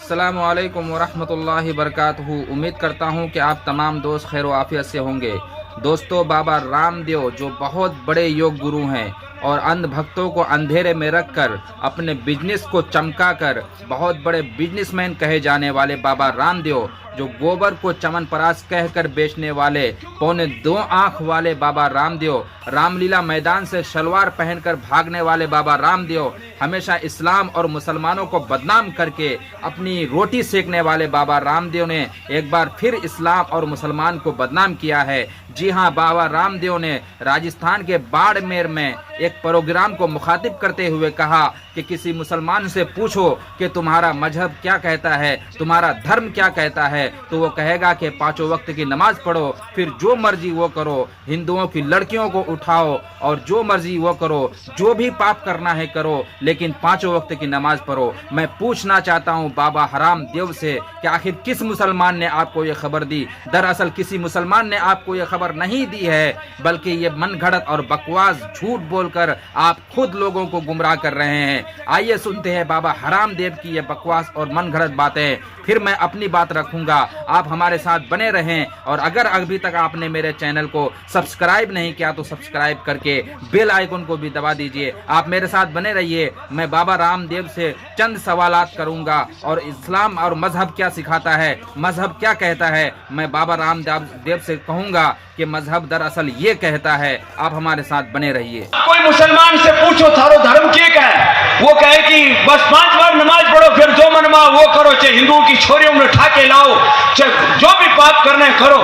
अस्सलामु अलैकुम वरहमतुल्लाहि वबरकातुहू। उम्मीद करता हूँ कि आप तमाम दोस्त खैर व आफियत से होंगे। दोस्तों, बाबा रामदेव जो बहुत बड़े योग गुरु हैं और अंध भक्तों को अंधेरे में रखकर अपने बिजनेस को चमकाकर बहुत बड़े बिजनेसमैन कहे जाने वाले बाबा रामदेव, जो गोबर को चमन परास कहकर बेचने वाले पौने 2 आंख वाले बाबा रामदेव, रामलीला मैदान से शलवार पहनकर भागने वाले बाबा रामदेव, हमेशा इस्लाम और मुसलमानों को बदनाम करके अपनी रोटी सेकने वाले बाबा रामदेव ने एक बार फिर इस्लाम और मुसलमान को बदनाम किया है। जी हाँ, बाबा रामदेव ने राजस्थान के बाड़मेर में एक प्रोग्राम को मुखातिब करते हुए कहा कि किसी मुसलमान से पूछो कि तुम्हारा मजहब क्या कहता है, तुम्हारा धर्म क्या कहता है, तो वो कहेगा कि 5 वक्त की नमाज पढ़ो, फिर जो मर्जी वो करो, हिंदुओं की लड़कियों को उठाओ और जो मर्जी वो करो, जो भी पाप करना है करो, लेकिन 5 वक्त की नमाज पढ़ो। मैं पूछना चाहता हूँ बाबा हराम देव से कि आखिर किस मुसलमान ने आपको ये खबर दी? दरअसल किसी मुसलमान ने आपको ये खबर नहीं दी है, बल्कि ये मनगढ़ंत और बकवास झूठ बोलकर आप खुद लोगों को गुमराह कर रहे हैं। आइए सुनते हैं बाबा हराम देव की ये बकवास और मनगढ़ंत बातें, फिर मैं अपनी बात रखूंगा। आप हमारे साथ बने रहें और अगर अभी तक आपने मेरे चैनल को सब्सक्राइब नहीं किया तो सब्सक्राइब करके बेल आइकन को भी दबा दीजिए। आप मेरे साथ बने रहिए। मैं बाबा रामदेव से चंद सवालात करूंगा और इस्लाम और मजहब क्या सिखाता है, मजहब क्या कहता है, मैं बाबा रामदेव से कहूंगा कि मजहब दरअसल ये कहता है। आप हमारे साथ बने रहिए। कोई मुसलमान से पूछो थारो धर्म क्या है, वो कहे कि बस 5 बार नमाज पढ़ो, फिर जो मनवा वो करो, चाहे हिंदुओं की छोरियों में उठा के लाओ, चाहे जो भी पाप करने करो।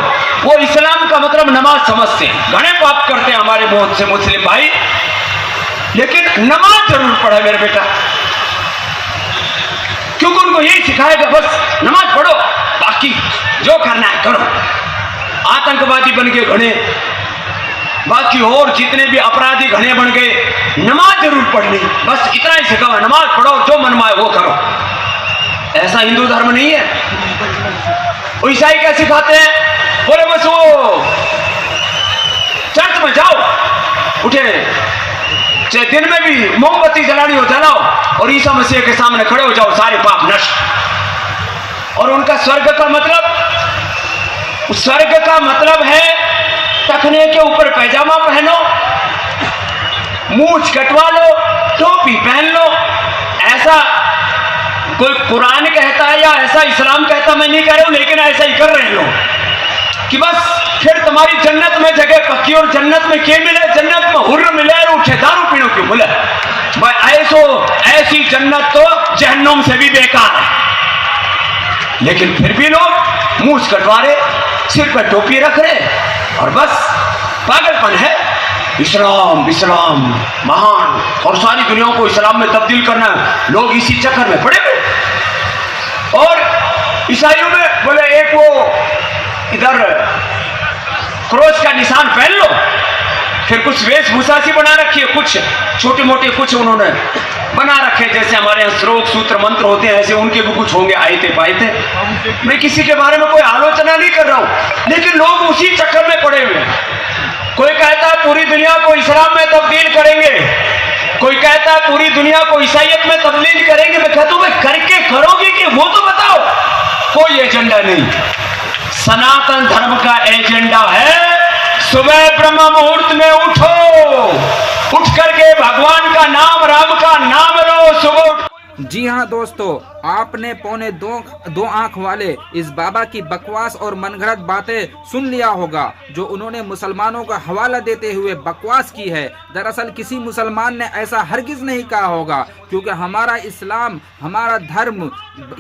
वो इस्लाम का मतलब नमाज समझते हैं। घने पाप करते हैं हमारे बहुत से मुस्लिम भाई, लेकिन नमाज जरूर पढ़े मेरे बेटा, क्योंकि उनको यही सिखाएगा बस नमाज पढ़ो, बाकी जो करना है करो। आतंकवादी बन के घने, बाकी और जितने भी अपराधी घने बन गए, नमाज जरूर पढ़नी, बस इतना ही सिखाओ, नमाज पढ़ो, जो मनमाए वो करो। ऐसा हिंदू धर्म नहीं है। वो ईसाई क्या सिखाते हैं? बोले बस वो चर्च में जाओ, उठे चाहे दिन में भी मोमबत्ती जलानी हो जलाओ और ईसा मसीह के सामने खड़े हो जाओ, सारे पाप नष्ट। और उनका स्वर्ग का मतलब है टखने के ऊपर पैजामा पहनो, मूंछ कटवा लो, टोपी पहन लो। ऐसा कोई कुरान कहता है या ऐसा इस्लाम कहता, मैं नहीं कह रहा हूं, लेकिन ऐसा ही कर रहे हैं लोग कि बस फिर तुम्हारी जन्नत में जगह पक्की। और जन्नत में क्या मिले? जन्नत में हुर्र मिले और उठे दारू पीनो क्यों मिले? भाई ऐसी जन्नत तो जहन्नुम से भी बेकार है। लेकिन फिर भी लोग मूंछ कटवा रहे, सिर पर टोपी रख रहे और बस पागलपन है। इस्लाम महान और सारी दुनिया को इस्लाम में तब्दील करना, लोग इसी चक्कर में पड़े हुए। और ईसाइयों में बोले एक वो इधर क्रॉस का निशान पहन लो, फिर कुछ वेशभूषा सी बना रखी है, कुछ छोटे मोटे कुछ उन्होंने बना रखे, जैसे हमारे यहाँ श्लोक सूत्र मंत्र होते हैं, ऐसे उनके भी कुछ होंगे, आयते पायते। मैं किसी के बारे में कोई आलोचना नहीं कर रहा हूं, लेकिन लोग उसी चक्कर में पड़े हुए हैं। कोई कहता है पूरी दुनिया को इस्लाम में तब्दील करेंगे, कोई कहता है पूरी दुनिया को ईसाइयत में तब्दील करेंगे। मैं कहता हूं भाई करके करोगे कि वो तो बताओ। कोई एजेंडा नहीं। सनातन धर्म का एजेंडा है सुबह ब्रह्म मुहूर्त में उठ करके भगवान का नाम, राम का नाम लो सुबह। जी हाँ दोस्तों, आपने पौने 2 आंख वाले इस बाबा की बकवास और मनगढ़ंत बातें सुन लिया होगा, जो उन्होंने मुसलमानों का हवाला देते हुए बकवास की है। दरअसल किसी मुसलमान ने ऐसा हरगिज नहीं कहा होगा, क्योंकि हमारा इस्लाम, हमारा धर्म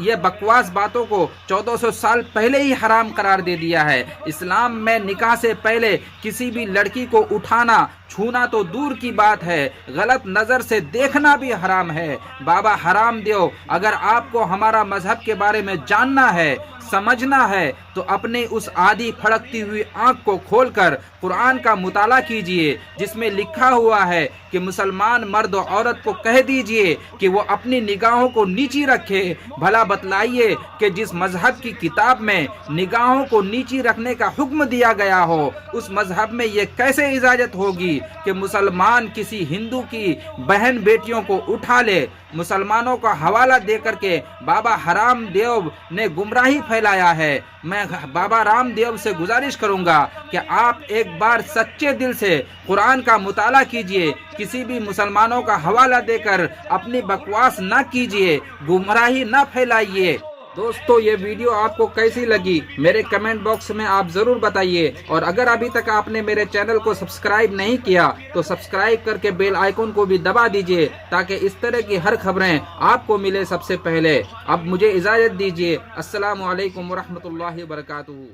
ये बकवास बातों को 1400 साल पहले ही हराम करार दे दिया है। इस्लाम में निकाह से पहले किसी भी लड़की को उठाना, छूना तो दूर की बात है, गलत नजर से देखना भी हराम है। बाबा हराम देव, अगर आपको हमारा मजहब के बारे में जानना है, समझना है, तो अपने उस आधी फड़कती हुई आंख को खोलकर कुरान का मुताला कीजिए, जिसमें लिखा हुआ है कि मुसलमान मर्द और औरत को कह दीजिए कि वो अपनी निगाहों को नीची रखे। भला बतलाइए कि जिस मजहब की किताब में निगाहों को नीची रखने का हुक्म दिया गया हो, उस मजहब में ये कैसे इजाजत होगी कि मुसलमान किसी हिंदू की बहन बेटियों को उठा ले, मुसलमानों का हवाला दे करके बाबा रामदेव ने गुमराही फैलाया है। मैं बाबा रामदेव से गुजारिश करूंगा कि आप एक बार सच्चे दिल से कुरान का मुताला कीजिए, किसी भी मुसलमानों का हवाला देकर अपनी बकवास न कीजिए, गुमराही न फैलाइए। दोस्तों, ये वीडियो आपको कैसी लगी मेरे कमेंट बॉक्स में आप ज़रूर बताइए। और अगर अभी तक आपने मेरे चैनल को सब्सक्राइब नहीं किया तो सब्सक्राइब करके बेल आइकन को भी दबा दीजिए, ताकि इस तरह की हर खबरें आपको मिले सबसे पहले। अब मुझे इजाज़त दीजिए। अस्सलामु अलैकुम वरहमतुल्लाहि वबरकातुहू।